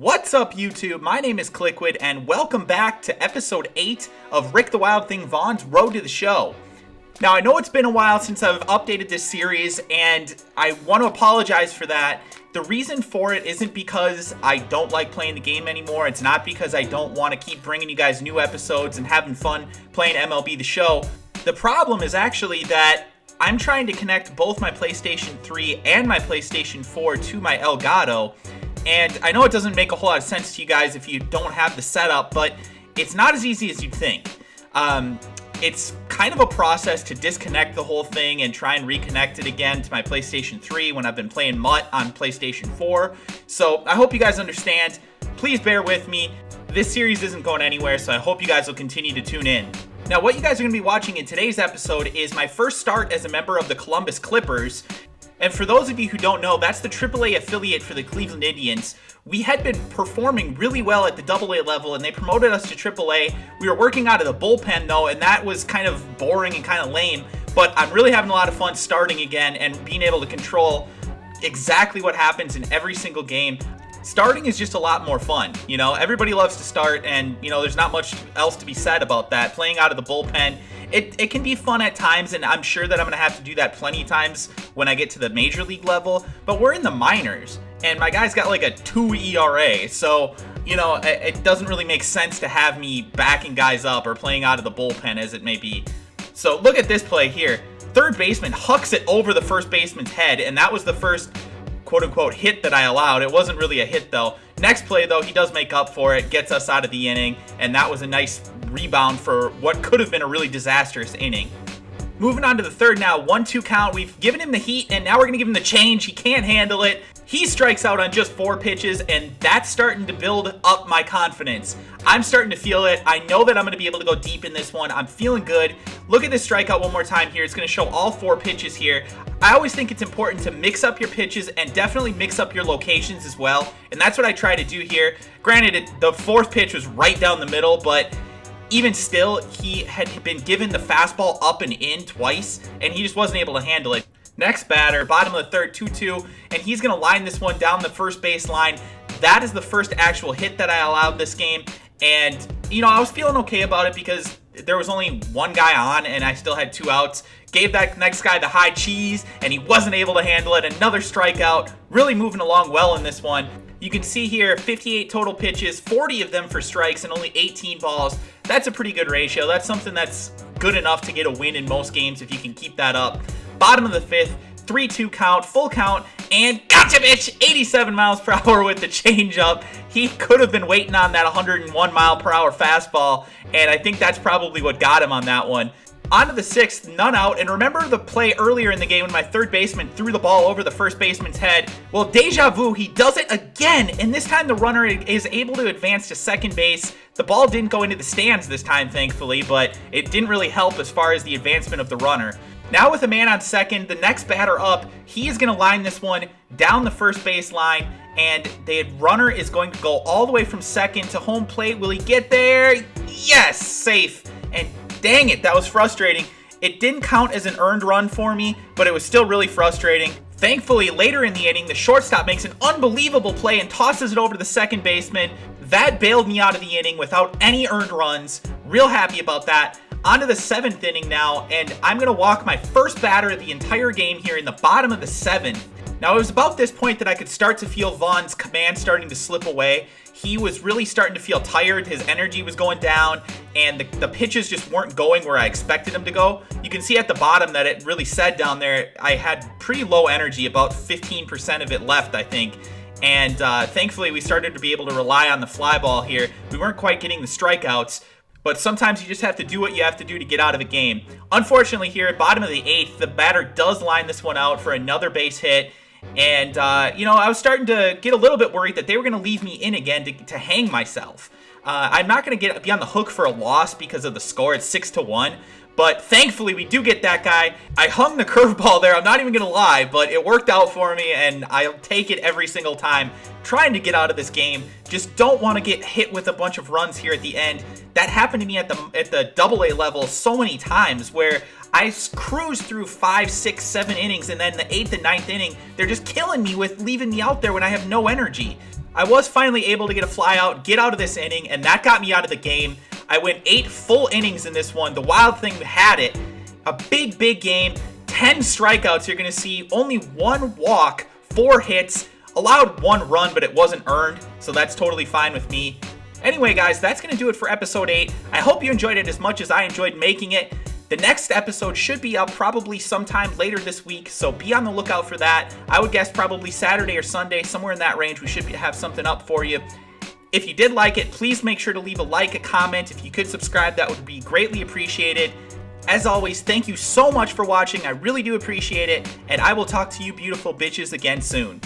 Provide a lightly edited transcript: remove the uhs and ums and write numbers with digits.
What's up, YouTube? My name is Kliquid, and welcome back to episode 8 of Rick the Wild Thing Vaughn's Road to the Show. Now, I know it's been a while since I've updated this series, and I want to apologize for that. The reason for it isn't because I don't like playing the game anymore. It's not because I don't want to keep bringing you guys new episodes and having fun playing MLB The Show. The problem is actually that I'm trying to connect both my PlayStation 3 and my PlayStation 4 to my Elgato. And I know it doesn't make a whole lot of sense to you guys if you don't have the setup, but it's not as easy as you'd think. It's kind of a process to disconnect the whole thing and try and reconnect it again to my PlayStation 3 when I've been playing MUT on PlayStation 4. So I hope you guys understand. Please bear with me. This series isn't going anywhere, so I hope you guys will continue to tune in. Now, what you guys are going to be watching in today's episode is my first start as a member of the Columbus Clippers. And for those of you who don't know, that's the AAA affiliate for the Cleveland Indians. We had been performing really well at the AA level, and they promoted us to AAA. We were working out of the bullpen, though, and that was kind of boring and kind of lame. But I'm really having a lot of fun starting again and being able to control exactly what happens in every single game. Starting is just a lot more fun. You know, everybody loves to start, and, you know, there's not much else to be said about that. Playing out of the bullpen, it can be fun at times, and I'm sure that I'm going to have to do that plenty of times when I get to the major league level. But we're in the minors, and my guy's got like a 2 ERA, so, you know, it doesn't really make sense to have me backing guys up or playing out of the bullpen as it may be. So look at this play here. Third baseman hucks it over the first baseman's head, and that was the first quote-unquote hit that I allowed. It wasn't really a hit, though. Next play, though, he does make up for it, gets us out of the inning, and that was a nice rebound for what could have been a really disastrous inning. Moving on to the third now, 1-2 count. We've given him the heat, and now we're going to give him the change. He can't handle it. He strikes out on just 4 pitches, and that's starting to build up my confidence. I'm starting to feel it. I know that I'm going to be able to go deep in this one. I'm feeling good. Look at this strikeout one more time here. It's going to show all 4 pitches here. I always think it's important to mix up your pitches and definitely mix up your locations as well, and that's what I try to do here. Granted, the 4th pitch was right down the middle, but even still, he had been given the fastball up and in twice, and he just wasn't able to handle it. Next batter, bottom of the third, 2-2, and he's going to line this one down the first base line. That is the first actual hit that I allowed this game, and, you know, I was feeling okay about it because there was only one guy on, and I still had 2 outs. Gave that next guy the high cheese, and he wasn't able to handle it. Another strikeout, really moving along well in this one. You can see here, 58 total pitches, 40 of them for strikes, and only 18 balls. That's a pretty good ratio. That's something that's good enough to get a win in most games if you can keep that up. Bottom of the 5th, 3-2 count, full count, and gotcha, bitch! 87 miles per hour with the changeup. He could have been waiting on that 101 mile per hour fastball, and I think that's probably what got him on that one. On to the 6th, none out, and remember the play earlier in the game when my third baseman threw the ball over the first baseman's head? Well, deja vu, he does it again, and this time the runner is able to advance to second base. The ball didn't go into the stands this time, thankfully, but it didn't really help as far as the advancement of the runner. Now with a man on second, the next batter up, he is going to line this one down the first base line, and the runner is going to go all the way from second to home plate. Will he get there? Yes, safe. And dang it, that was frustrating. It didn't count as an earned run for me, but it was still really frustrating. Thankfully, later in the inning, the shortstop makes an unbelievable play and tosses it over to the second baseman. That bailed me out of the inning without any earned runs. Real happy about that. On to the 7th inning now, and I'm going to walk my first batter of the entire game here in the bottom of the 7th. Now, it was about this point that I could start to feel Vaughn's command starting to slip away. He was really starting to feel tired. His energy was going down, and the pitches just weren't going where I expected them to go. You can see at the bottom that it really said down there I had pretty low energy, about 15% of it left, I think. And thankfully, we started to be able to rely on the fly ball here. We weren't quite getting the strikeouts, but sometimes you just have to do what you have to do to get out of a game. Unfortunately, here at bottom of the 8th, the batter does line this one out for another base hit. And, you know, I was starting to get a little bit worried that they were going to leave me in again to hang myself. I'm not going to be on the hook for a loss because of the score. It's 6-1. But thankfully, we do get that guy. I hung the curveball there. I'm not even going to lie, but it worked out for me, and I'll take it every single time. Trying to get out of this game. Just don't want to get hit with a bunch of runs here at the end. That happened to me at the AA level so many times where I cruised through 5, 6, 7 innings, and then the 8th and 9th inning, they're just killing me with leaving me out there when I have no energy. I was finally able to get a fly out, get out of this inning, and that got me out of the game. I went 8 full innings in this one. The Wild thing had it. A big, big game. 10 strikeouts. You're going to see only 1 walk, 4 hits, allowed 1 run, but it wasn't earned, so that's totally fine with me. Anyway, guys, that's going to do it for episode 8. I hope you enjoyed it as much as I enjoyed making it. The next episode should be out probably sometime later this week, so be on the lookout for that. I would guess probably Saturday or Sunday, somewhere in that range. We should have something up for you. If you did like it, please make sure to leave a like, a comment. If you could subscribe, that would be greatly appreciated. As always, thank you so much for watching. I really do appreciate it, and I will talk to you beautiful bitches again soon.